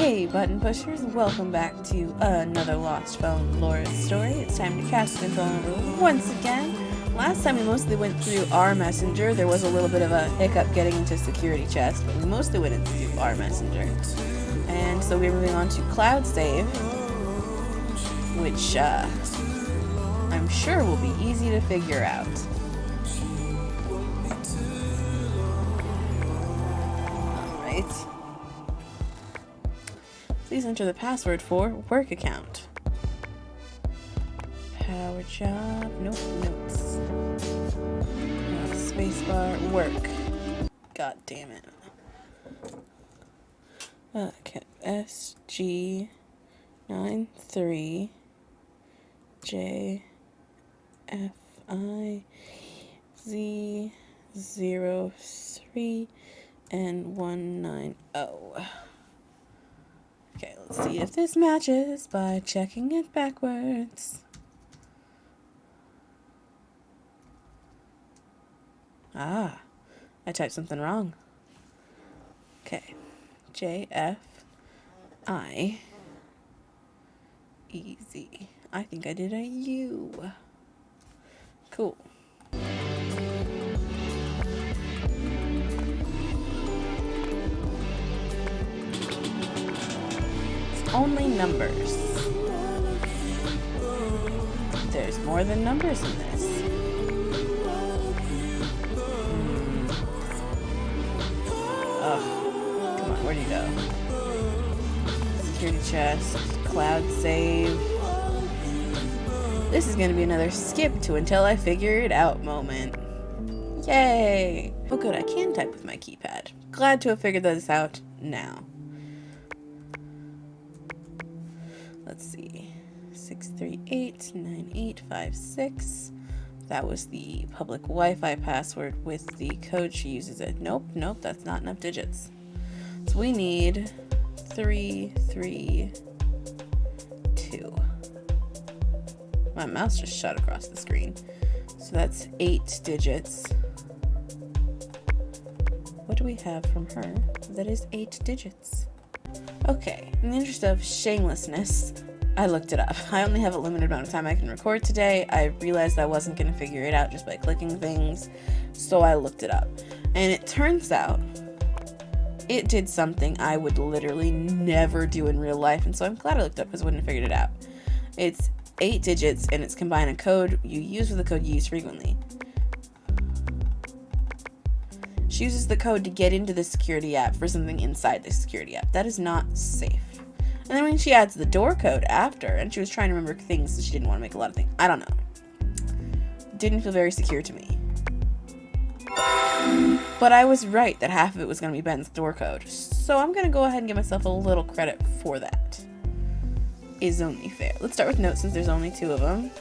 Hey button pushers, welcome back to another Lost Phone Laura story. It's time to cast the controller once again. Last time we mostly went through our messenger. There was a little bit of a hiccup getting into security chest, but we mostly went into our messenger. And so we're moving on to cloud save, which I'm sure will be easy to figure out. Alright. Please enter the password for work account. Power job. Nope. Notes. Spacebar. Work. God damn it. Okay. SG93 JFIZ03 and 190. Okay, let's see if this matches by checking it backwards. Ah, I typed something wrong. Okay, JFIEZ. I think I did a U. Cool. Only numbers. There's more than numbers in this. Oh, come on, where'd you go? Security chest, cloud save. This is gonna be another skip to until I figure it out moment. Yay! Oh good, I can type with my keypad. Glad to have figured this out now. Let's see, 6389856. That was the public Wi-Fi password with the code she uses it. Nope, that's not enough digits. So we need 332. My mouse just shot across the screen. So that's 8 digits. What do we have from her that is 8 digits? Okay, in the interest of shamelessness, I looked it up. I only have a limited amount of time I can record today. I realized I wasn't going to figure it out just by clicking things, so I looked it up. And it turns out it did something I would literally never do in real life, and so I'm glad I looked up because I wouldn't have figured it out. It's 8 digits, and it's combined a code you use with a code you use frequently. She uses the code to get into the security app for something inside the security app. That is not safe. And then when she adds the door code after, and she was trying to remember things, so she didn't want to make a lot of things. I don't know. Didn't feel very secure to me. But I was right that half of it was going to be Ben's door code. So I'm going to go ahead and give myself a little credit for that. Is only fair. Let's start with notes since there's only 2 of them.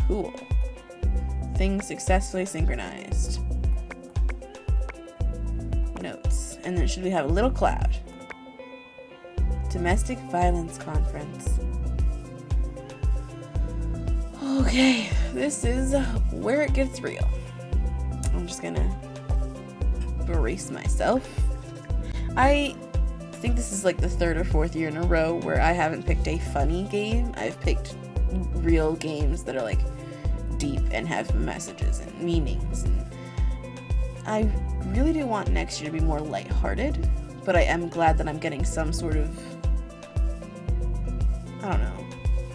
Cool. Things successfully synchronized. Notes. And then should we have a little cloud? Domestic violence conference. Okay, this is where it gets real. I'm just gonna brace myself. I think this is like the 3rd or 4th year in a row where I haven't picked a funny game. I've picked real games that are like deep and have messages and meanings, and I really do want next year to be more lighthearted, but I am glad that I'm getting some sort of, I don't know,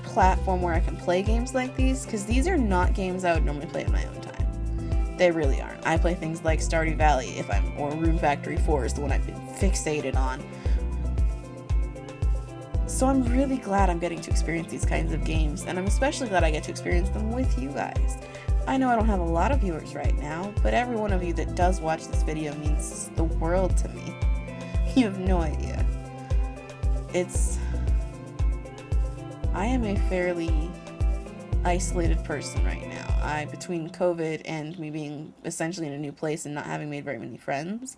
platform where I can play games like these, because these are not games I would normally play in my own time. They really aren't. I play things like Stardew Valley or Rune Factory 4 is the one I've been fixated on. So I'm really glad I'm getting to experience these kinds of games, and I'm especially glad I get to experience them with you guys. I know I don't have a lot of viewers right now, but every one of you that does watch this video means the world to me. You have no idea. I am a fairly isolated person right now. Between COVID and me being essentially in a new place and not having made very many friends,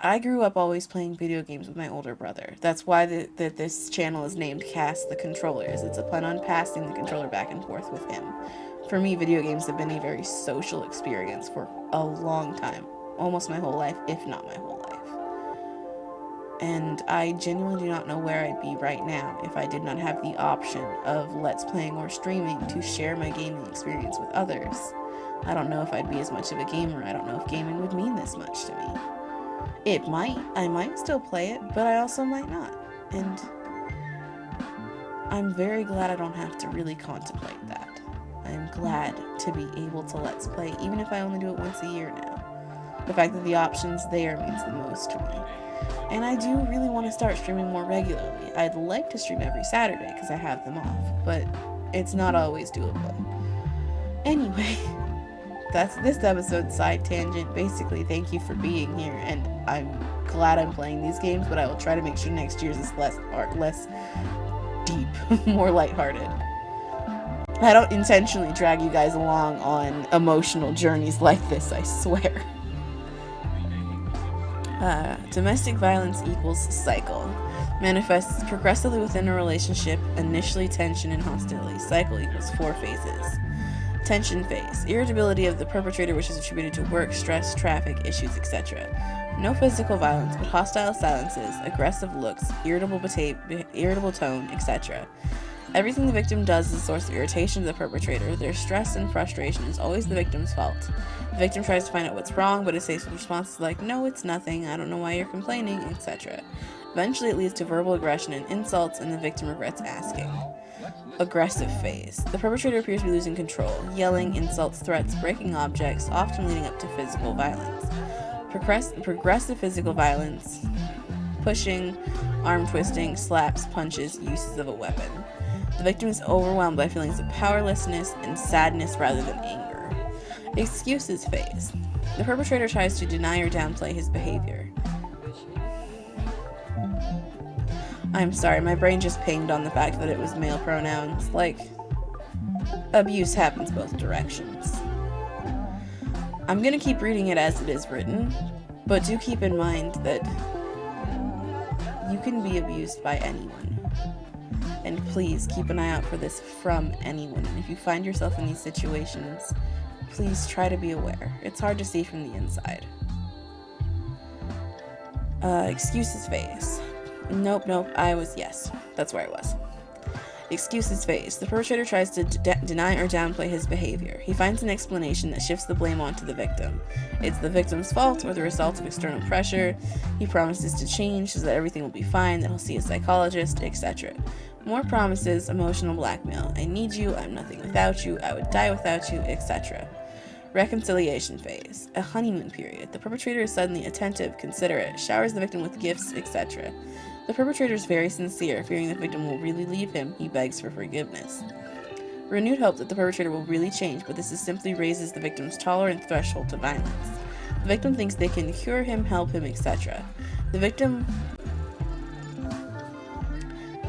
I grew up always playing video games with my older brother. That's why this channel is named CassTheController. It's a pun on passing the controller back and forth with him. For me, video games have been a very social experience for a long time. Almost my whole life, if not my whole life. And I genuinely do not know where I'd be right now if I did not have the option of Let's Playing or streaming to share my gaming experience with others. I don't know if I'd be as much of a gamer. I don't know if gaming would mean this much to me. It might. I might still play it, but I also might not. And I'm very glad I don't have to really contemplate that. I'm glad to be able to Let's Play, even if I only do it once a year now. The fact that the option's there means the most to me. And I do really want to start streaming more regularly. I'd like to stream every Saturday because I have them off, but it's not always doable. Anyway, that's this episode's side tangent. Basically, thank you for being here, and I'm glad I'm playing these games, but I will try to make sure next year's is less deep, more lighthearted. I don't intentionally drag you guys along on emotional journeys like this, I swear. Domestic violence equals cycle. Manifests progressively within a relationship, initially tension and hostility. Cycle equals 4 phases. Tension phase. Irritability of the perpetrator, which is attributed to work, stress, traffic, issues, etc. No physical violence, but hostile silences, aggressive looks, irritable tone, etc. Everything the victim does is a source of irritation to the perpetrator. Their stress and frustration is always the victim's fault. The victim tries to find out what's wrong, but it says responses like, "No, it's nothing, I don't know why you're complaining," etc. Eventually it leads to verbal aggression and insults, and the victim regrets asking. Aggressive phase. The perpetrator appears to be losing control, yelling, insults, threats, breaking objects, often leading up to physical violence. Progressive physical violence. Pushing, arm twisting, slaps, punches, uses of a weapon. The victim is overwhelmed by feelings of powerlessness and sadness rather than anger. Excuses phase. The perpetrator tries to deny or downplay his behavior. I'm sorry, my brain just pinged on the fact that it was male pronouns. Like, abuse happens both directions. I'm gonna keep reading it as it is written, but do keep in mind that you can be abused by anyone. And please keep an eye out for this from anyone. And if you find yourself in these situations, please try to be aware. It's hard to see from the inside. Excuses phase. Nope, yes. That's where I was. Excuses phase. The perpetrator tries to deny or downplay his behavior. He finds an explanation that shifts the blame onto the victim. It's the victim's fault or the result of external pressure. He promises to change so that everything will be fine, that he'll see a psychologist, etc. More promises, emotional blackmail. I need you, I'm nothing without you, I would die without you, etc. Reconciliation phase. A honeymoon period. The perpetrator is suddenly attentive, considerate, showers the victim with gifts, etc. The perpetrator is very sincere, fearing the victim will really leave him. He begs for forgiveness. Renewed hope that the perpetrator will really change, but this simply raises the victim's tolerance threshold to violence. The victim thinks they can cure him, help him, etc. The victim...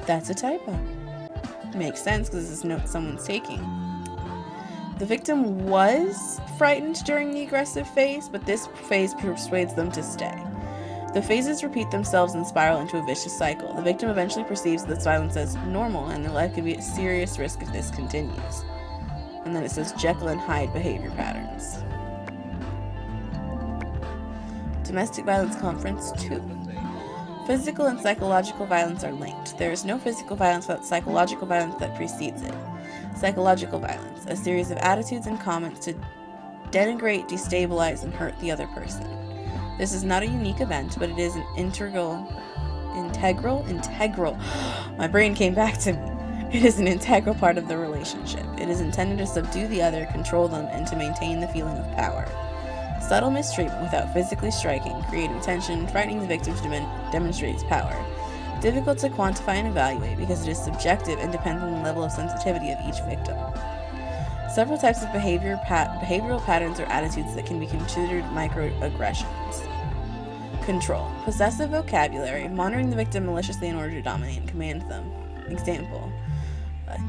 That's a typo. Makes sense because this is note someone's taking. The victim was frightened during the aggressive phase, but this phase persuades them to stay. The phases repeat themselves and spiral into a vicious cycle. The victim eventually perceives this violence as normal, and their life could be at serious risk if this continues. And then it says Jekyll and Hyde behavior patterns. Domestic Violence Conference 2. Physical and psychological violence are linked. There is no physical violence without psychological violence that precedes it. Psychological violence, a series of attitudes and comments to denigrate, destabilize, and hurt the other person. This is not a unique event, but it is an integral, my brain came back to me. It is an integral part of the relationship. It is intended to subdue the other, control them, and to maintain the feeling of power. Subtle mistreatment without physically striking, creating tension, frightening the victim to demonstrate its power. Difficult to quantify and evaluate because it is subjective and depends on the level of sensitivity of each victim. Several types of behavioral patterns or attitudes that can be considered microaggressions. Control. Possessive vocabulary, monitoring the victim maliciously in order to dominate and command them. Example.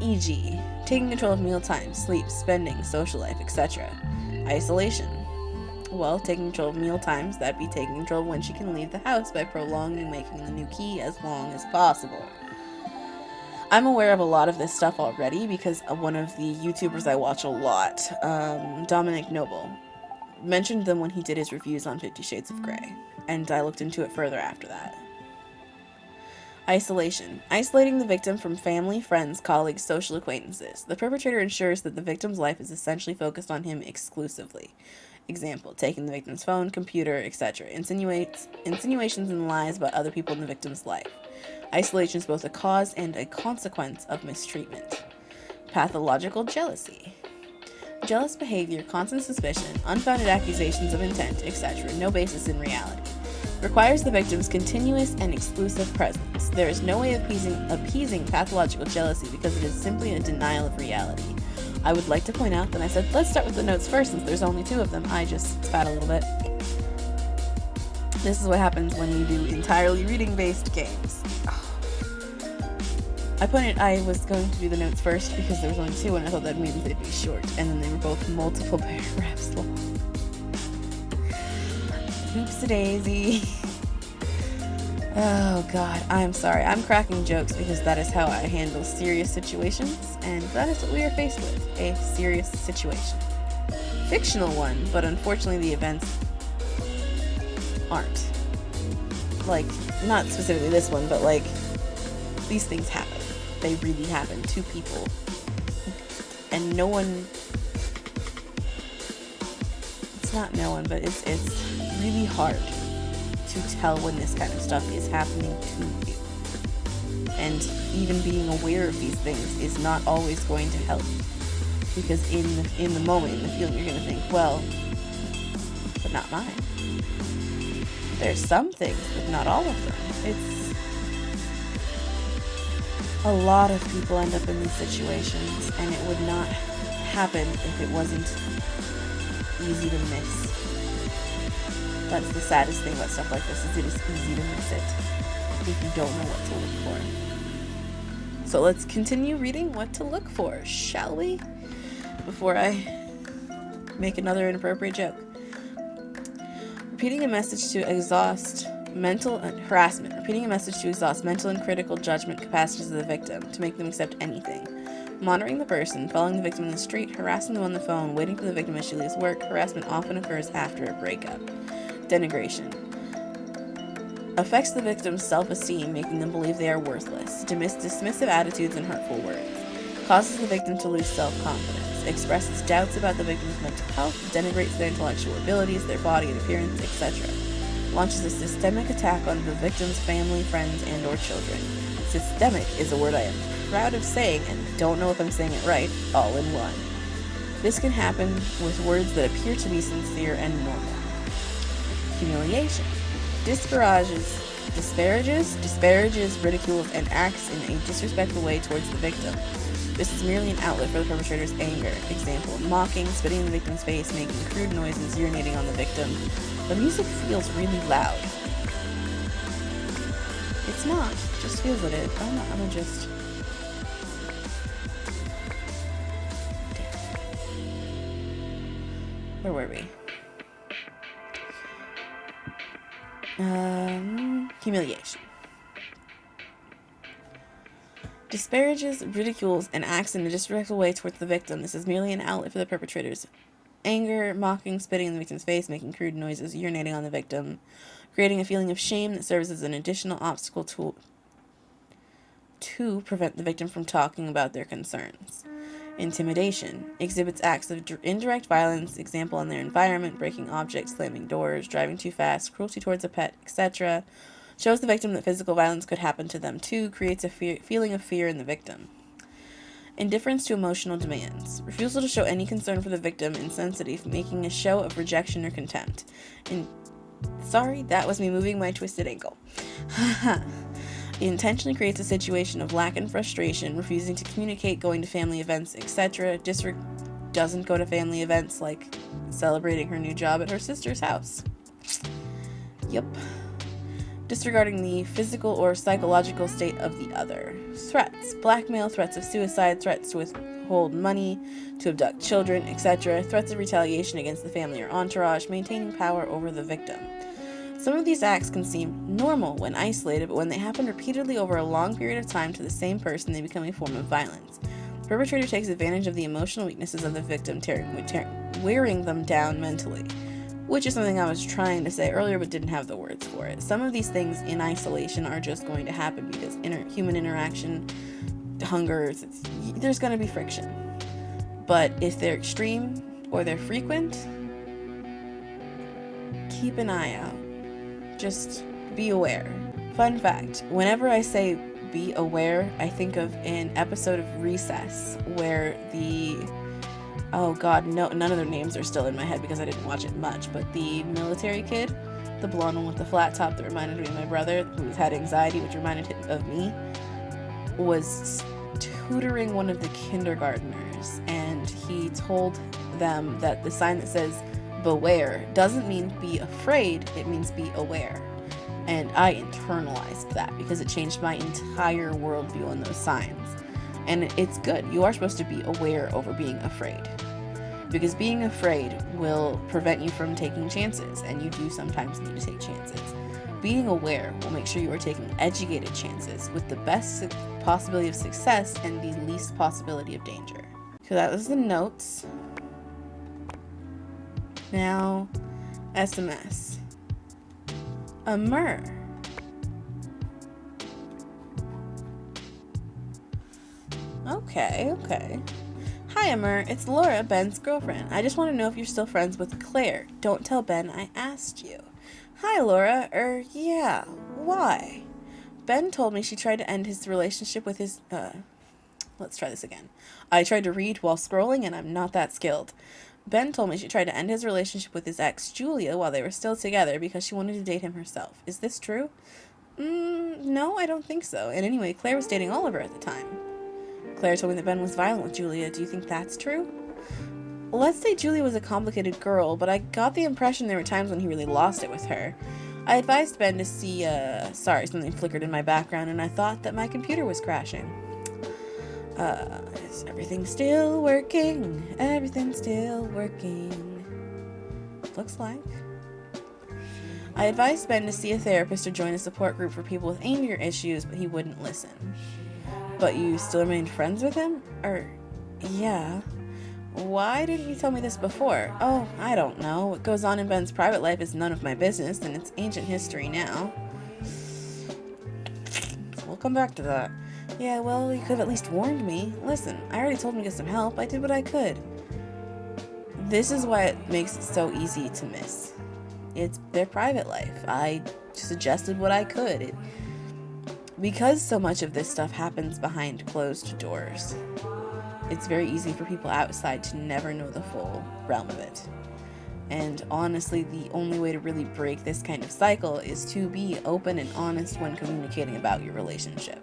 E.g., taking control of meal time, sleep, spending, social life, etc. Isolation. Well, taking control of meal times, that'd be taking control of when she can leave the house by prolonging making the new key as long as possible. I'm aware of a lot of this stuff already because one of the YouTubers I watch a lot, Dominic Noble, mentioned them when he did his reviews on 50 Shades of Grey, and I looked into it further after that. Isolation. Isolating the victim from family, friends, colleagues, social acquaintances. The perpetrator ensures that the victim's life is essentially focused on him exclusively. Example, taking the victim's phone, computer, etc. Insinuations and lies about other people in the victim's life. Isolation is both a cause and a consequence of mistreatment. Pathological jealousy. Jealous behavior, constant suspicion, unfounded accusations of intent, etc., no basis in reality. Requires the victim's continuous and exclusive presence. There is no way of appeasing pathological jealousy because it is simply a denial of reality. I would like to point out that I said, let's start with the notes first since there's only 2 of them. I just spat a little bit. This is what happens when you do entirely reading-based games. I was going to do the notes first because there was only 2 and I thought that maybe they'd be short, and then they were both multiple paragraphs long. Oops-a-daisy. Oh god, I'm sorry. I'm cracking jokes because that is how I handle serious situations, and that is what we are faced with, a serious situation. Fictional one, but unfortunately the events aren't. Like, not specifically this one, but like, these things happen. They really happen to people. And no one... It's not no one, but it's really hard to tell when this kind of stuff is happening to you. And even being aware of these things is not always going to help. Because in the moment, in the feeling, you're going to think, well, but not mine. There's some things, but not all of them. A lot of people end up in these situations, and it would not happen if it wasn't easy to miss. That's the saddest thing about stuff like this, is it is easy to miss it if you don't know what to look for. So let's continue reading what to look for, shall we? Before I make another inappropriate joke. Repeating a message to exhaust mental harassment. Repeating a message to exhaust mental and critical judgment capacities of the victim, to make them accept anything. Monitoring the person, following the victim in the street, harassing them on the phone, waiting for the victim as she leaves work. Harassment often occurs after a breakup. Denigration. Affects the victim's self-esteem, making them believe they are worthless. Dismissive attitudes and hurtful words. Causes the victim to lose self-confidence. Expresses doubts about the victim's mental health. Denigrates their intellectual abilities, their body and appearance, etc. Launches a systemic attack on the victim's family, friends, and or children. Systemic is a word I am proud of saying and don't know if I'm saying it right, all in one. This can happen with words that appear to be sincere and normal. Humiliation. Disparages, ridicules, and acts in a disrespectful way towards the victim. This is merely an outlet for the perpetrator's anger. Example, mocking, spitting in the victim's face, making crude noises, urinating on the victim. The music feels really loud. It's not. It just feels like it. I'm gonna just... Where were we? Humiliation. Disparages, ridicules, and acts in a disrespectful way towards the victim. This is merely an outlet for the perpetrator's anger, mocking, spitting in the victim's face, making crude noises, urinating on the victim, creating a feeling of shame that serves as an additional obstacle to prevent the victim from talking about their concerns. Intimidation. Exhibits acts of indirect violence, example in their environment, breaking objects, slamming doors, driving too fast, cruelty towards a pet, etc. Shows the victim that physical violence could happen to them too, creates a feeling of fear in the victim. Indifference to emotional demands. Refusal to show any concern for the victim, insensitive, making a show of rejection or contempt. Sorry, that was me moving my twisted ankle. It intentionally creates a situation of lack and frustration, refusing to communicate, going to family events, etc. Doesn't go to family events, like celebrating her new job at her sister's house. Yep. Disregarding the physical or psychological state of the other. Threats. Blackmail, threats of suicide, threats to withhold money, to abduct children, etc. Threats of retaliation against the family or entourage, maintaining power over the victim. Some of these acts can seem normal when isolated, but when they happen repeatedly over a long period of time to the same person, they become a form of violence. The perpetrator takes advantage of the emotional weaknesses of the victim, wearing them down mentally, which is something I was trying to say earlier but didn't have the words for it. Some of these things in isolation are just going to happen because human interaction, hunger, there's going to be friction. But if they're extreme or they're frequent, keep an eye out. Just be aware. Fun fact, whenever I say be aware, I think of an episode of Recess where oh god, no, none of their names are still in my head because I didn't watch it much, but the military kid, the blonde one with the flat top that reminded me of my brother, who had anxiety, which reminded him of me, was tutoring one of the kindergartners, and he told them that the sign that says beware doesn't mean be afraid, it means be aware. And I internalized that because it changed my entire worldview on those signs. And it's good. You are supposed to be aware over being afraid. Because being afraid will prevent you from taking chances, and you do sometimes need to take chances. Being aware will make sure you are taking educated chances with the best possibility of success and the least possibility of danger. So that was the notes. Now, SMS. Amur. Okay. Hi, Amur. It's Laura, Ben's girlfriend. I just want to know if you're still friends with Claire. Don't tell Ben I asked you. Hi, Laura. Yeah. Why? Ben told me she tried to end his relationship with his, let's try this again. I tried to read while scrolling, and I'm not that skilled. Ben told me she tried to end his relationship with his ex, Julia, while they were still together because she wanted to date him herself. Is this true? No, I don't think so. And anyway, Claire was dating Oliver at the time. Claire told me that Ben was violent with Julia. Do you think that's true? Let's say Julia was a complicated girl, but I got the impression there were times when he really lost it with her. I advised Ben to see, sorry, something flickered in my background, and I thought that my computer was crashing. Is everything still working? Everything's still working. Looks like. I advised Ben to see a therapist or join a support group for people with anger issues, but he wouldn't listen. But you still remained friends with him? Yeah. Why didn't you tell me this before? Oh, I don't know. What goes on in Ben's private life is none of my business, and it's ancient history now. We'll come back to that. Yeah, well, you could have at least warned me. Listen, I already told him to get some help. I did what I could. This is why it makes it so easy to miss. It's their private life. I suggested what I could. Because so much of this stuff happens behind closed doors, it's very easy for people outside to never know the full realm of it. And honestly, the only way to really break this kind of cycle is to be open and honest when communicating about your relationship.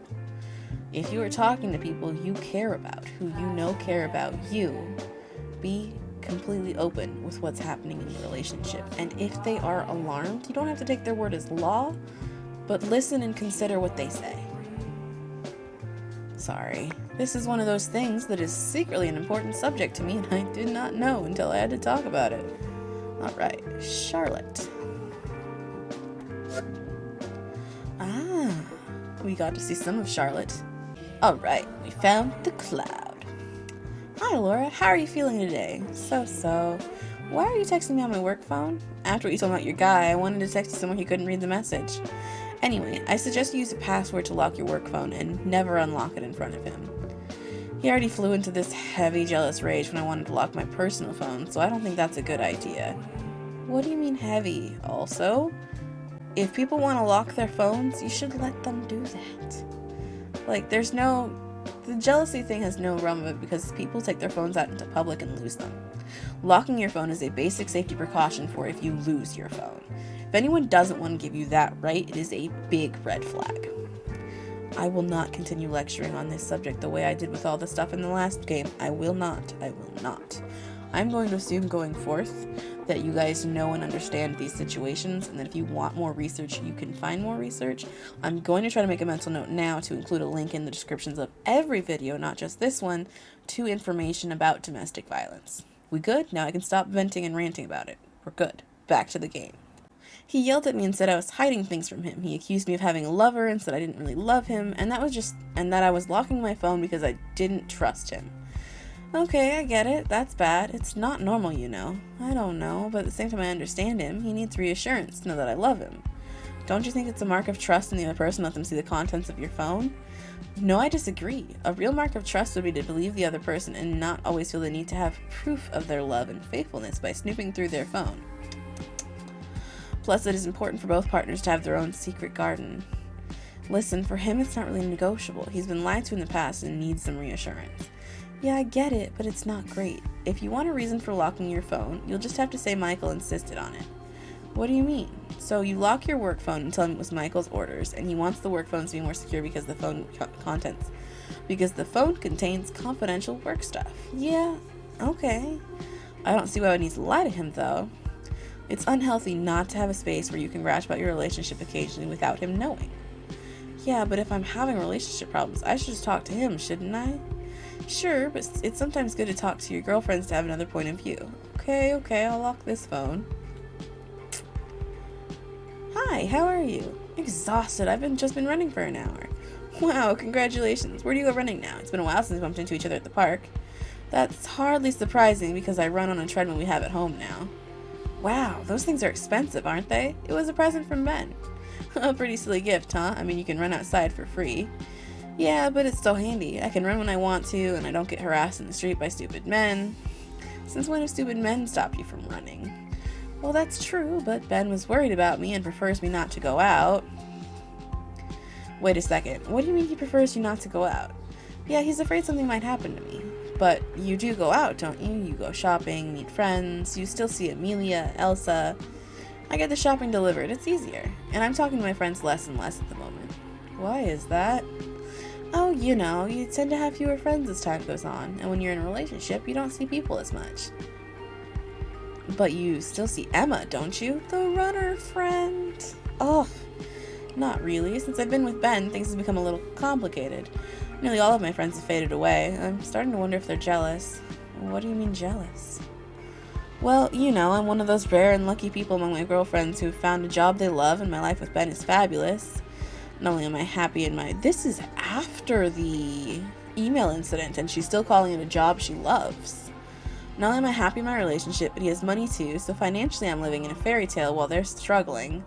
If you are talking to people you care about, who you know care about you, be completely open with what's happening in your relationship. And if they are alarmed, you don't have to take their word as law, but listen and consider what they say. Sorry, this is one of those things that is secretly an important subject to me, and I did not know until I had to talk about it. Alright, Charlotte. We got to see some of Charlotte. Alright, we found the cloud. Hi, Laura. How are you feeling today? So. Why are you texting me on my work phone? After what you told me about your guy, I wanted to text you someone who couldn't read the message. Anyway, I suggest you use a password to lock your work phone and never unlock it in front of him. He already flew into this heavy jealous rage when I wanted to lock my personal phone, so I don't think that's a good idea. What do you mean heavy? Also, if people want to lock their phones, you should let them do that. Like, the jealousy thing has no realm of it because people take their phones out into public and lose them. Locking your phone is a basic safety precaution for if you lose your phone. If anyone doesn't want to give you that right, it is a big red flag. I will not continue lecturing on this subject the way I did with all the stuff in the last game. I will not. I'm going to assume going forth that you guys know and understand these situations, and that if you want more research, you can find more research. I'm going to try to make a mental note now to include a link in the descriptions of every video, not just this one, to information about domestic violence. We good? Now I can stop venting and ranting about it. We're good. Back to the game. He yelled at me and said I was hiding things from him. He accused me of having a lover and said I didn't really love him, and that I was locking my phone because I didn't trust him. Okay, I get it. That's bad. It's not normal, you know. I don't know, but at the same time I understand him. He needs reassurance to know that I love him. Don't you think it's a mark of trust in the other person to let them see the contents of your phone? No, I disagree. A real mark of trust would be to believe the other person and not always feel the need to have proof of their love and faithfulness by snooping through their phone. Plus, it is important for both partners to have their own secret garden. Listen, for him it's not really negotiable. He's been lied to in the past and needs some reassurance. Yeah, I get it, but it's not great. If you want a reason for locking your phone, you'll just have to say Michael insisted on it. What do you mean? So you lock your work phone and tell him it was Michael's orders, and he wants the work phone to be more secure because the phone contains confidential work stuff. Yeah, okay. I don't see why I would need to lie to him, though. It's unhealthy not to have a space where you can rash about your relationship occasionally without him knowing. Yeah, but if I'm having relationship problems, I should just talk to him, shouldn't I? Sure, but it's sometimes good to talk to your girlfriends to have another point of view. Okay, I'll lock this phone. Hi, how are you? Exhausted. I've just been running for an hour. Wow, congratulations. Where do you go running now? It's been a while since we bumped into each other at the park. That's hardly surprising because I run on a treadmill we have at home now. Wow, those things are expensive, aren't they? It was a present from Ben. A pretty silly gift, huh? I mean, you can run outside for free. Yeah, but it's still handy. I can run when I want to, and I don't get harassed in the street by stupid men. Since when have stupid men stopped you from running? Well, that's true, but Ben was worried about me and prefers me not to go out. Wait a second. What do you mean he prefers you not to go out? Yeah, he's afraid something might happen to me. But you do go out, don't you? You go shopping, meet friends, you still see Amelia, Elsa. I get the shopping delivered. It's easier. And I'm talking to my friends less and less at the moment. Why is that? Oh, you know, you tend to have fewer friends as time goes on, and when you're in a relationship, you don't see people as much. But you still see Emma, don't you? The runner friend. Ugh. Not really. Since I've been with Ben, things have become a little complicated. Nearly all of my friends have faded away. I'm starting to wonder if they're jealous. What do you mean jealous? Well, you know, I'm one of those rare and lucky people among my girlfriends who've found a job they love, and my life with Ben is fabulous. Not only am I happy in my... This is after the email incident, and she's still calling it a job she loves. Not only am I happy in my relationship, but he has money too, so financially I'm living in a fairy tale while they're struggling.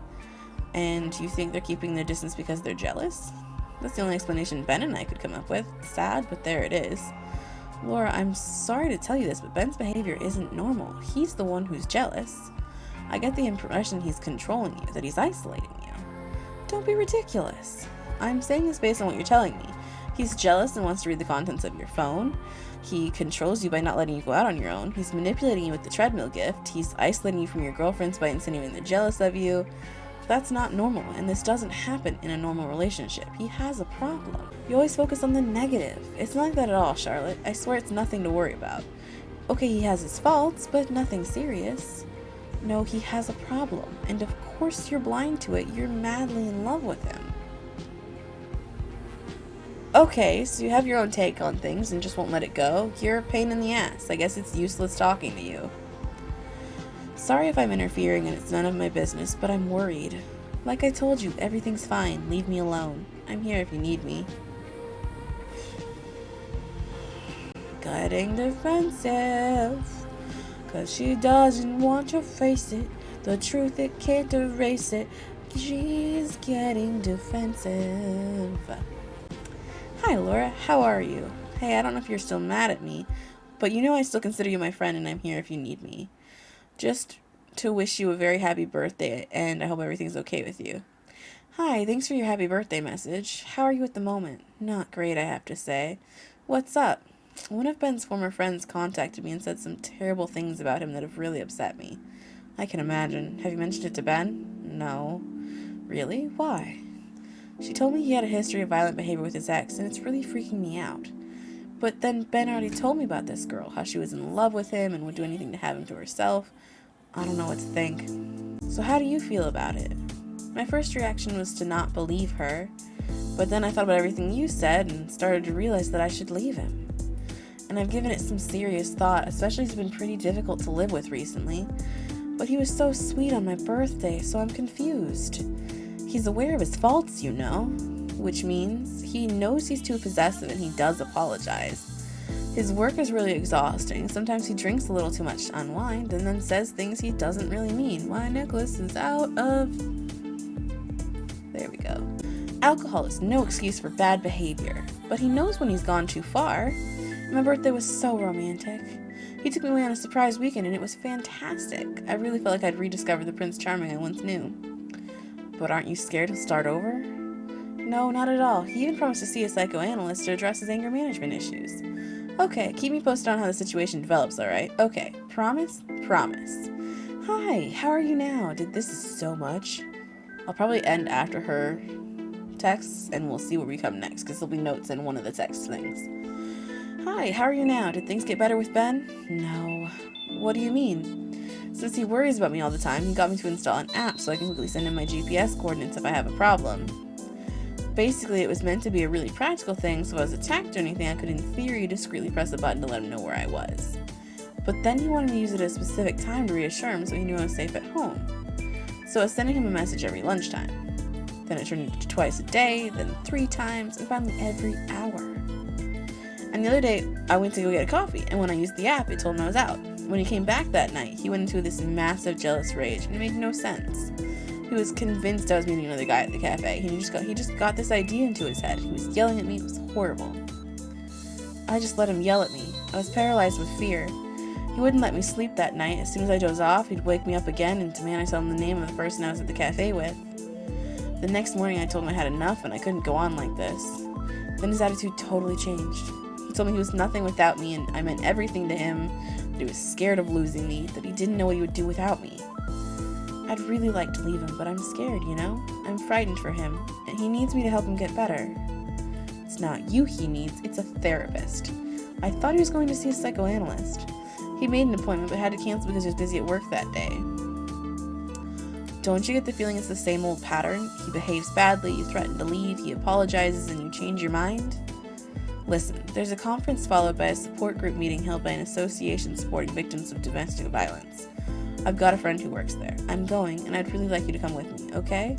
And you think they're keeping their distance because they're jealous? That's the only explanation Ben and I could come up with. Sad, but there it is. Laura, I'm sorry to tell you this, but Ben's behavior isn't normal. He's the one who's jealous. I get the impression he's controlling you, that he's isolating you. Don't be ridiculous. I'm saying this based on what you're telling me. He's jealous and wants to read the contents of your phone. He controls you by not letting you go out on your own. He's manipulating you with the treadmill gift. He's isolating you from your girlfriends by insinuating they're jealous of you. That's not normal, and this doesn't happen in a normal relationship. He has a problem. You always focus on the negative. It's not like that at all, Charlotte. I swear it's nothing to worry about. Okay, he has his faults, but nothing serious. No, he has a problem, and of course you're blind to it. You're madly in love with him. Okay, so you have your own take on things and just won't let it go. You're a pain in the ass. I guess it's useless talking to you. Sorry if I'm interfering and it's none of my business, but I'm worried. Like I told you, everything's fine. Leave me alone. I'm here if you need me. Getting defensive, 'cause she doesn't want to face it. The truth, it can't erase it. She's getting defensive. Hi, Laura. How are you? Hey, I don't know if you're still mad at me, but you know I still consider you my friend and I'm here if you need me. Just to wish you a very happy birthday, and I hope everything's okay with you. Hi, thanks for your happy birthday message. How are you at the moment? Not great, I have to say. What's up? One of Ben's former friends contacted me and said some terrible things about him that have really upset me. I can imagine. Have you mentioned it to Ben? No. Really? Why? She told me he had a history of violent behavior with his ex, and it's really freaking me out. But then Ben already told me about this girl, how she was in love with him and would do anything to have him to herself. I don't know what to think. So how do you feel about it? My first reaction was to not believe her, but then I thought about everything you said and started to realize that I should leave him. And I've given it some serious thought, especially he's been pretty difficult to live with recently. But he was so sweet on my birthday, so I'm confused. He's aware of his faults, you know, which means he knows he's too possessive and he does apologize. His work is really exhausting. Sometimes he drinks a little too much to unwind and then says things he doesn't really mean. Why, Nicholas is out of... There we go. Alcohol is no excuse for bad behavior, but he knows when he's gone too far. My birthday was so romantic. He took me away on a surprise weekend and it was fantastic. I really felt like I'd rediscovered the Prince Charming I once knew. But aren't you scared he'll start over? No, not at all. He even promised to see a psychoanalyst to address his anger management issues. Okay, keep me posted on how the situation develops, alright? Okay, promise? Promise. Hi, how are you now? This is so much. I'll probably end after her texts and we'll see where we come next because there'll be notes in one of the text things. Hi, how are you now? Did things get better with Ben? No. What do you mean? Since he worries about me all the time, he got me to install an app so I can quickly send him my GPS coordinates if I have a problem. Basically, it was meant to be a really practical thing, so if I was attacked or anything, I could in theory discreetly press a button to let him know where I was. But then he wanted me to use it at a specific time to reassure him so he knew I was safe at home. So I was sending him a message every lunchtime. Then it turned into twice a day, then 3 times, and finally every hour. And the other day, I went to go get a coffee, and when I used the app, it told him I was out. When he came back that night, he went into this massive jealous rage, and it made no sense. He was convinced I was meeting another guy at the cafe. He just got this idea into his head. He was yelling at me. It was horrible. I just let him yell at me. I was paralyzed with fear. He wouldn't let me sleep that night. As soon as I dozed off, he'd wake me up again and demand I tell him the name of the person I was at the cafe with. The next morning, I told him I had enough and I couldn't go on like this. Then his attitude totally changed. He told me he was nothing without me and I meant everything to him, that he was scared of losing me, that he didn't know what he would do without me. I'd really like to leave him, but I'm scared, you know? I'm frightened for him, and he needs me to help him get better. It's not you he needs, it's a therapist. I thought he was going to see a psychoanalyst. He made an appointment, but had to cancel because he was busy at work that day. Don't you get the feeling it's the same old pattern? He behaves badly, you threaten to leave, he apologizes, and you change your mind? Listen, there's a conference followed by a support group meeting held by an association supporting victims of domestic violence. I've got a friend who works there. I'm going, and I'd really like you to come with me, okay?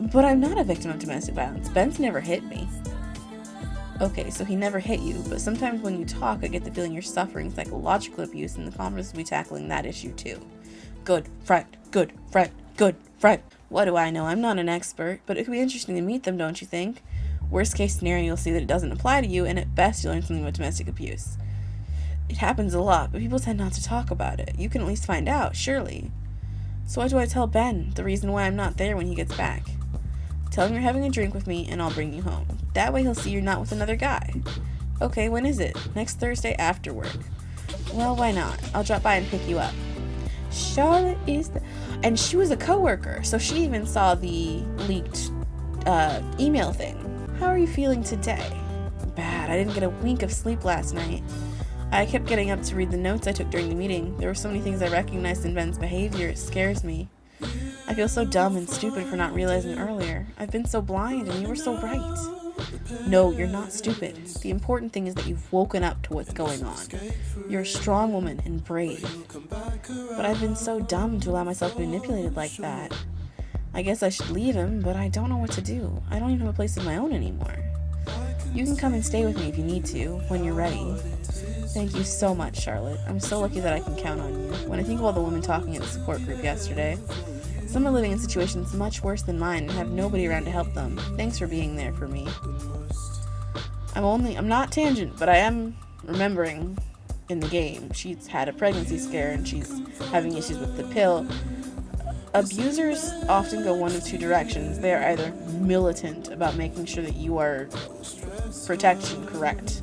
But I'm not a victim of domestic violence. Ben's never hit me. Okay, so he never hit you, but sometimes when you talk, I get the feeling you're suffering psychological abuse, and the conference will be tackling that issue too. Good friend, good friend, good friend. What do I know? I'm not an expert, but it could be interesting to meet them, don't you think? Worst case scenario, you'll see that it doesn't apply to you, and at best, you'll learn something about domestic abuse. It happens a lot, but people tend not to talk about it. You can at least find out, surely. So what do I tell Ben? The reason why I'm not there when he gets back. Tell him you're having a drink with me, and I'll bring you home. That way he'll see you're not with another guy. Okay, when is it? Next Thursday after work. Well, why not? I'll drop by and pick you up. Charlotte is and she was a coworker, so she even saw the leaked email thing. How are you feeling today? Bad. I didn't get a wink of sleep last night. I kept getting up to read the notes I took during the meeting. There were so many things I recognized in Ben's behavior, it scares me. I feel so dumb and stupid for not realizing earlier. I've been so blind, and you were so right. No, you're not stupid. The important thing is that you've woken up to what's going on. You're a strong woman and brave. But I've been so dumb to allow myself to be manipulated like that. I guess I should leave him, but I don't know what to do. I don't even have a place of my own anymore. You can come and stay with me if you need to, when you're ready. Thank you so much, Charlotte. I'm so lucky that I can count on you. When I think of all the women talking at the support group yesterday, some are living in situations much worse than mine and have nobody around to help them. Thanks for being there for me. I'm not tangent, but I am remembering in the game. She's had a pregnancy scare and she's having issues with the pill. Abusers often go one of two directions. They are either militant about making sure that you are protection correct,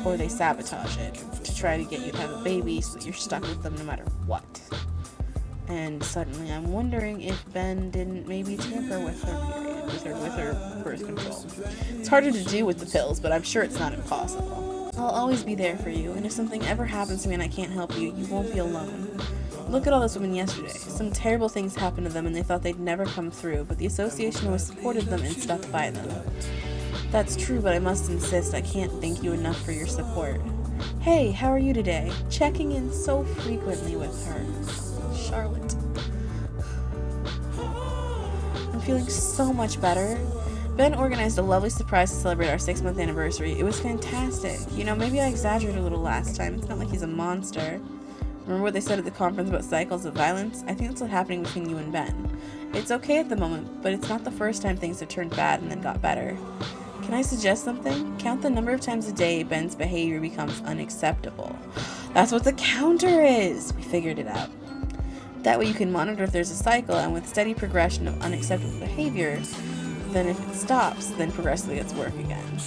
or they sabotage it to try to get you to have a baby so that you're stuck with them no matter what. And suddenly I'm wondering if Ben didn't maybe tamper with her period, with her birth control. It's harder to do with the pills, but I'm sure it's not impossible. I'll always be there for you, and if something ever happens to me and I can't help you, you won't be alone. Look at all those women yesterday. Some terrible things happened to them and they thought they'd never come through, but the association always supported them and stuck by them. That's true, but I must insist I can't thank you enough for your support. Hey, how are you today? Checking in so frequently with her. Charlotte. I'm feeling so much better. Ben organized a lovely surprise to celebrate our 6-month anniversary. It was fantastic. You know, maybe I exaggerated a little last time. It's not like he's a monster. Remember what they said at the conference about cycles of violence? I think that's what's happening between you and Ben. It's okay at the moment, but it's not the first time things have turned bad and then got better. Can I suggest something? Count the number of times a day Ben's behavior becomes unacceptable. That's what the counter is! We figured it out. That way you can monitor if there's a cycle, and with steady progression of unacceptable behavior, then if it stops, then progressively gets worse again.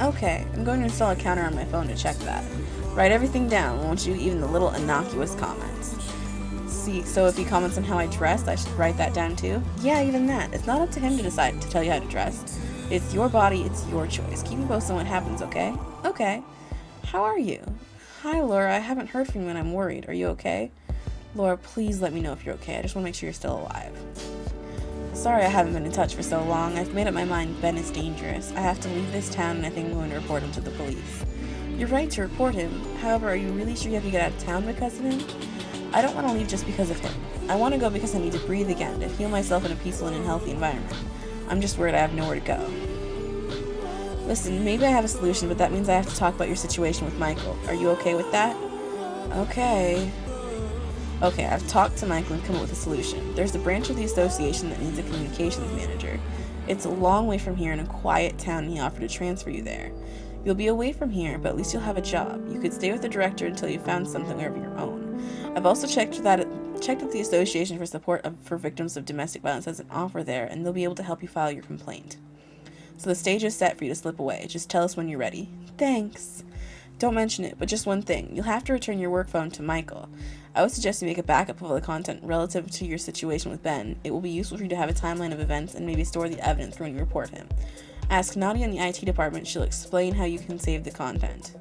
Okay, I'm going to install a counter on my phone to check that. Write everything down, won't you? Even the little innocuous comments. See, so if he comments on how I dress, I should write that down too? Yeah, even that. It's not up to him to decide to tell you how to dress. It's your body, it's your choice. Keep me posted on what happens, okay? Okay. How are you? Hi, Laura. I haven't heard from you and I'm worried. Are you okay? Laura, please let me know if you're okay. I just want to make sure you're still alive. Sorry I haven't been in touch for so long. I've made up my mind Ben is dangerous. I have to leave this town and I think I'm going to report him to the police. You're right to report him. However, are you really sure you have to get out of town because of him? I don't want to leave just because of him. I want to go because I need to breathe again, to heal myself in a peaceful and healthy environment. I'm just worried I have nowhere to go. Listen, maybe I have a solution, but that means I have to talk about your situation with Michael. Are you okay with that? Okay, I've talked to Michael and come up with a solution. There's a branch of the association that needs a communications manager. It's a long way from here in a quiet town, and he offered to transfer you there. You'll be away from here, but at least you'll have a job. You could stay with the director until you found something of your own. I've also checked that the Association for Support for Victims of Domestic Violence has an offer there, and they'll be able to help you file your complaint. So the stage is set for you to slip away. Just tell us when you're ready. Thanks. Don't mention it, but just one thing. You'll have to return your work phone to Michael. I would suggest you make a backup of all the content relative to your situation with Ben. It will be useful for you to have a timeline of events and maybe store the evidence for when you report him. Ask Nadia in the IT department. She'll explain how you can save the content.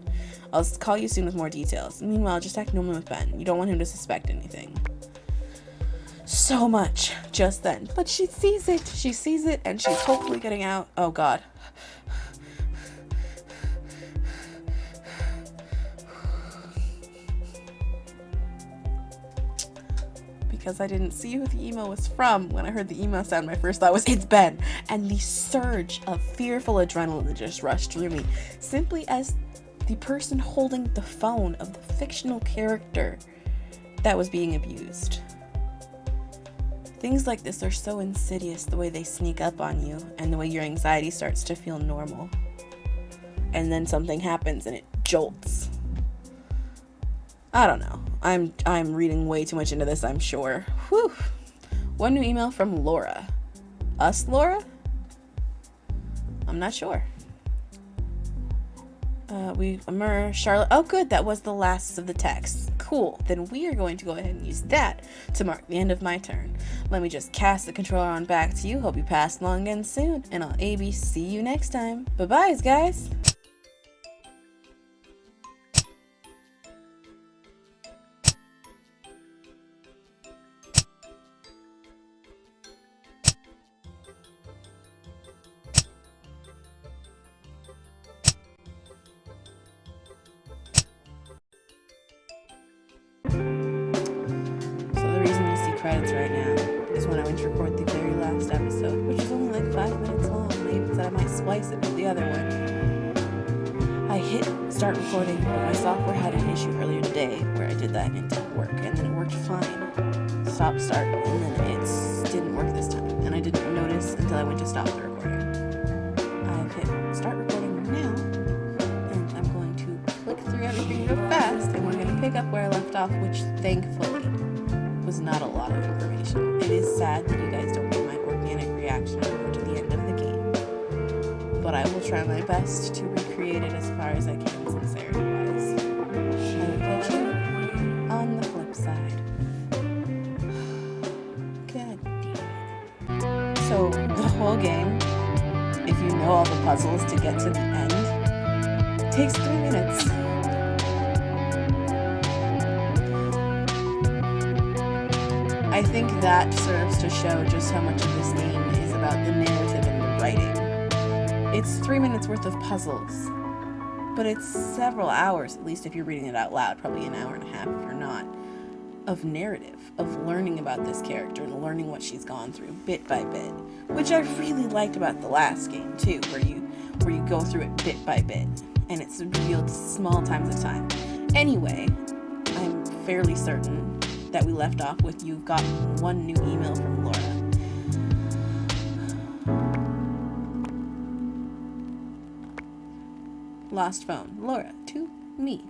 I'll call you soon with more details. Meanwhile, just act normal with Ben. You don't want him to suspect anything. So much just then. But she sees it. She sees it, and she's hopefully getting out. Oh, God. Because I didn't see who the email was from. When I heard the email sound, my first thought was, it's Ben. And the surge of fearful adrenaline that just rushed through me, simply as the person holding the phone of the fictional character that was being abused. Things like this are so insidious, the way they sneak up on you, and the way your anxiety starts to feel normal. And then something happens and it jolts. I don't know. I'm reading way too much into this, I'm sure. Whew. One new email from Laura. Us, Laura? I'm not sure. Charlotte. Oh, good. That was the last of the text. Cool. Then we are going to go ahead and use that to mark the end of my turn. Let me just cast the controller on back to you. Hope you pass along again soon. And I'll AB see you next time. Bye-bye, guys. Credits right now is when I went to record the very last episode, which is only like 5 minutes long. I even said I might splice it with the other one. I hit start recording, but my software had an issue earlier today where I did that and it didn't work, and then it worked fine. Stop, start, and then it didn't work this time, and I didn't notice until I went to stop the recording. I've hit start recording now, and I'm going to click through everything real fast, and we're going to pick up where I left off, which thankfully was not a lot of information. It is sad that you guys don't get my organic reaction to the end of the game, but I will try my best to recreate it as far as I can, sincerity-wise. I will catch you on the flip side. God damn it. So, the whole game, if you know all the puzzles to get to the end, takes 3 minutes. I think that serves to show just how much of this game is about the narrative and the writing. It's 3 minutes worth of puzzles, but it's several hours, at least if you're reading it out loud, probably an hour and a half if you're not, of narrative, of learning about this character and learning what she's gone through bit by bit, which I really liked about the last game too, where you go through it bit by bit, and it's revealed small times at a time. Anyway, I'm fairly certain that we left off with you've got one new email from Laura. Lost phone. Laura, to me.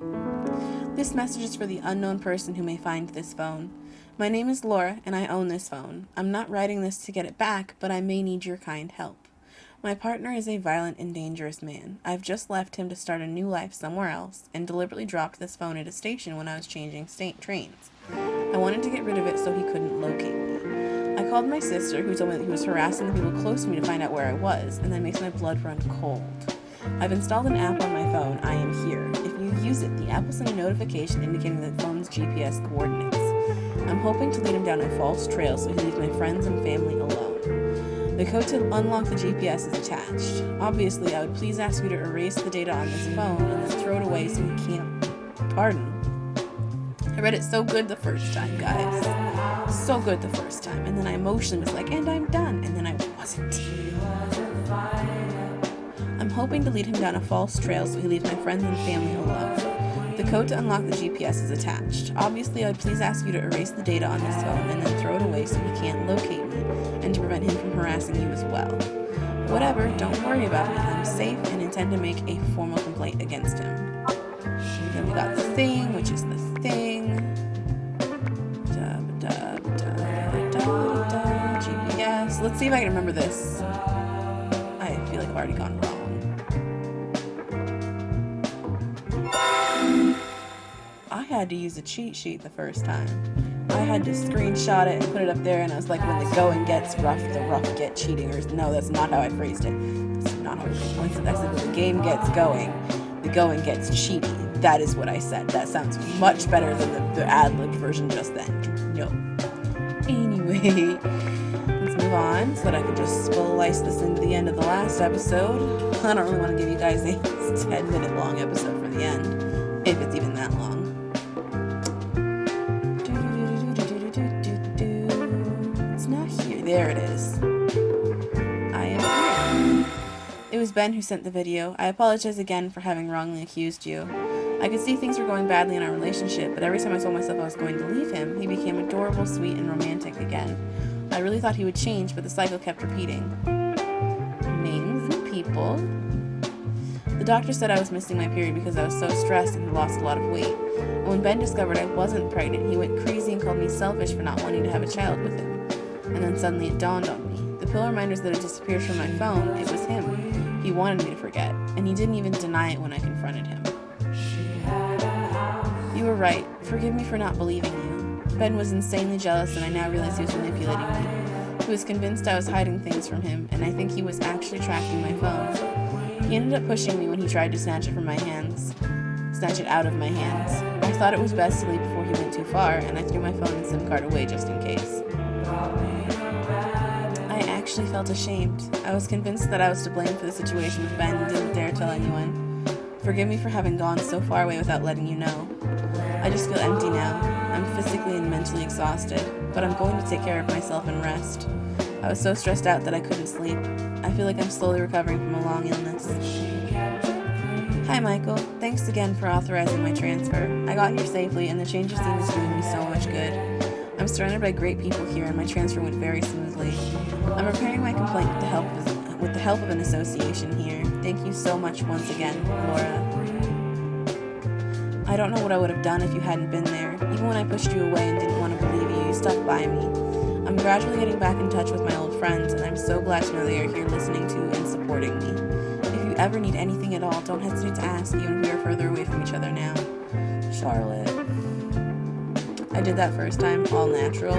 This message is for the unknown person who may find this phone. My name is Laura, and I own this phone. I'm not writing this to get it back, but I may need your kind help. My partner is a violent and dangerous man. I've just left him to start a new life somewhere else, and deliberately dropped this phone at a station when I was changing trains. I wanted to get rid of it so he couldn't locate me. I called my sister, who told me that he was harassing the people close to me to find out where I was, and that makes my blood run cold. I've installed an app on my phone, I Am Here. If you use it, the app will send a notification indicating the phone's GPS coordinates. I'm hoping to lead him down a false trail so he leaves my friends and family alone. The code to unlock the GPS is attached. Obviously, I would please ask you to erase the data on this phone and then throw it away so he can't... Pardon. I read it so good the first time, guys. So good the first time. And then I emotionally was like, and I'm done. And then I wasn't. I'm hoping to lead him down a false trail so he leaves my friends and family alone. The code to unlock the GPS is attached. Obviously, I would please ask you to erase the data on this phone and then throw it away so he can't locate me, and to prevent him from harassing you as well. Whatever, don't worry about me. I'm safe and intend to make a formal complaint against him. Then we got the thing, which is the thing. GPS. Let's see if I can remember this. I feel like I've already gone wrong. I had to use a cheat sheet the first time. I had to screenshot it and put it up there, and I was like, when the going gets rough, the rough get cheating. Or no, that's not how I phrased it. That's not how I phrased it. I said, when the game gets going, the going gets cheating. That is what I said. That sounds much better than the ad-libbed version just then. No. Anyway, let's move on so that I can just splice this into the end of the last episode. I don't really want to give you guys a 10-minute long episode for the end, if it's even that long. It's not here. There it is. I am here. It was Ben who sent the video. I apologize again for having wrongly accused you. I could see things were going badly in our relationship, but every time I told myself I was going to leave him, he became adorable, sweet, and romantic again. I really thought he would change, but the cycle kept repeating. Names and people. The doctor said I was missing my period because I was so stressed and had lost a lot of weight. And when Ben discovered I wasn't pregnant, he went crazy and called me selfish for not wanting to have a child with him. And then suddenly it dawned on me. The pill reminders that had disappeared from my phone, it was him. He wanted me to forget, and he didn't even deny it when I confronted him. You were right. Forgive me for not believing you. Ben was insanely jealous, and I now realize he was manipulating me. He was convinced I was hiding things from him, and I think he was actually tracking my phone. He ended up pushing me when he tried to snatch it out of my hands. I thought it was best to leave before he went too far, and I threw my phone and SIM card away just in case. I actually felt ashamed. I was convinced that I was to blame for the situation with Ben and didn't dare tell anyone. Forgive me for having gone so far away without letting you know. I just feel empty now. I'm physically and mentally exhausted, but I'm going to take care of myself and rest. I was so stressed out that I couldn't sleep. I feel like I'm slowly recovering from a long illness. Hi, Michael. Thanks again for authorizing my transfer. I got here safely, and the change of scene is doing me so much good. I'm surrounded by great people here, and my transfer went very smoothly. I'm preparing my complaint with the help of an association here. Thank you so much once again, Laura. I don't know what I would have done if you hadn't been there. Even when I pushed you away and didn't want to believe you, you stuck by me. I'm gradually getting back in touch with my old friends, and I'm so glad to know they are here listening to and supporting me. If you ever need anything at all, don't hesitate to ask, even if we are further away from each other now. Charlotte. I did that first time, all natural.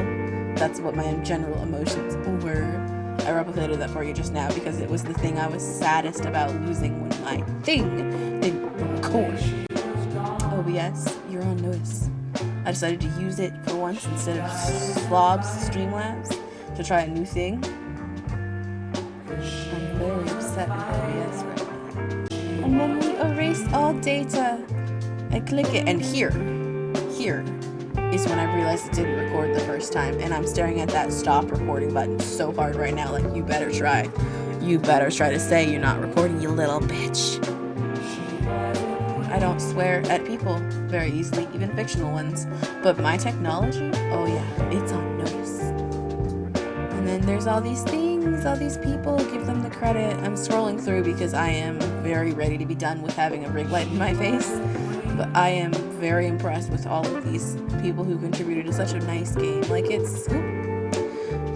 That's what my general emotions were. I replicated that for you just now because it was the thing I was saddest about losing when my thing didn't record. OBS, you're on notice. I decided to use it for once instead of Slob's Streamlabs to try a new thing. I'm very upset with OBS right now. And then we erased all data. I click it, and here is when I realized it didn't record the first time, and I'm staring at that stop recording button so hard right now, like, you better try. You better try to say you're not recording, you little bitch. I don't swear at people very easily, even fictional ones, but my technology, oh yeah, it's on notice. And then there's all these things, all these people, give them the credit. I'm scrolling through because I am very ready to be done with having a rig light in my face. But I am very impressed with all of these people who contributed to such a nice game. Like, it's...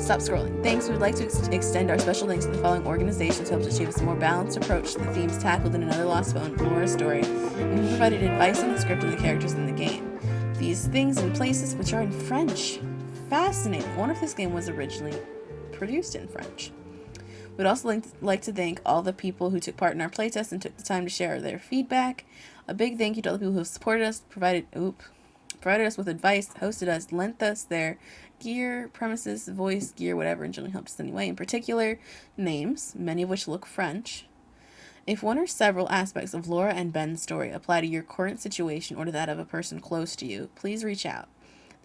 Stop scrolling. Thanks. We would like to extend our special thanks to the following organizations who helped achieve a more balanced approach to the themes tackled in Another Lost Phone, Laura Story, and who provided advice on the script and the characters in the game. These things and places which are in French. Fascinating. I wonder if this game was originally produced in French. We'd also like to thank all the people who took part in our playtest and took the time to share their feedback. A big thank you to all the people who have supported us, provided us with advice, hosted us, lent us their gear, premises, voice, gear, whatever, and generally helped us anyway. In particular, names, many of which look French. If one or several aspects of Laura and Ben's story apply to your current situation or to that of a person close to you, please reach out.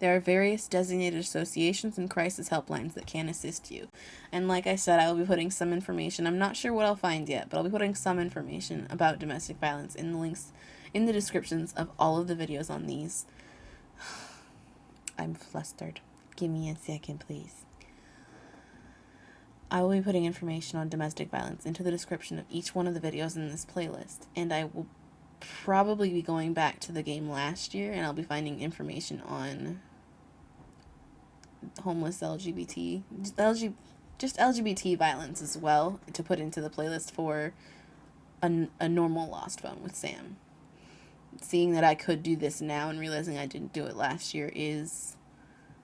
There are various designated associations and crisis helplines that can assist you. And like I said, I will be putting some information. I'm not sure what I'll find yet, but I'll be putting some information about domestic violence in the links in the descriptions of all of the videos on these. I'm flustered. Give me a second, please. I will be putting information on domestic violence into the description of each one of the videos in this playlist, and I will probably be going back to the game last year, and I'll be finding information on homeless LGBT violence as well to put into the playlist for a normal Lost Phone with Sam. Seeing that I could do this now and realizing I didn't do it last year is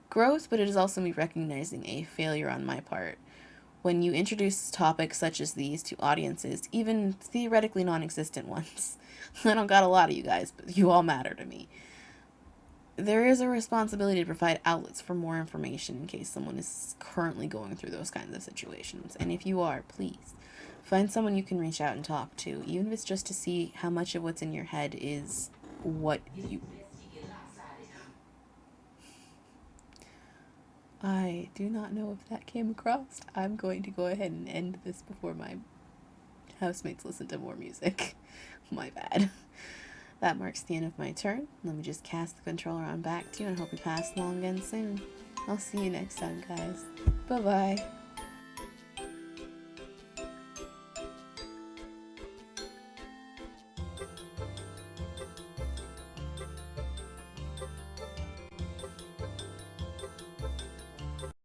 growth, but it is also me recognizing a failure on my part. When you introduce topics such as these to audiences, even theoretically non-existent ones, I don't got a lot of you guys, but you all matter to me. There is a responsibility to provide outlets for more information in case someone is currently going through those kinds of situations. And if you are, please find someone you can reach out and talk to, even if it's just to see how much of what's in your head is what you... I do not know if that came across. I'm going to go ahead and end this before my housemates listen to more music. My bad. That marks the end of my turn. Let me just cast the controller on back to you and I hope you pass along again soon. I'll see you next time, guys. Bye-bye.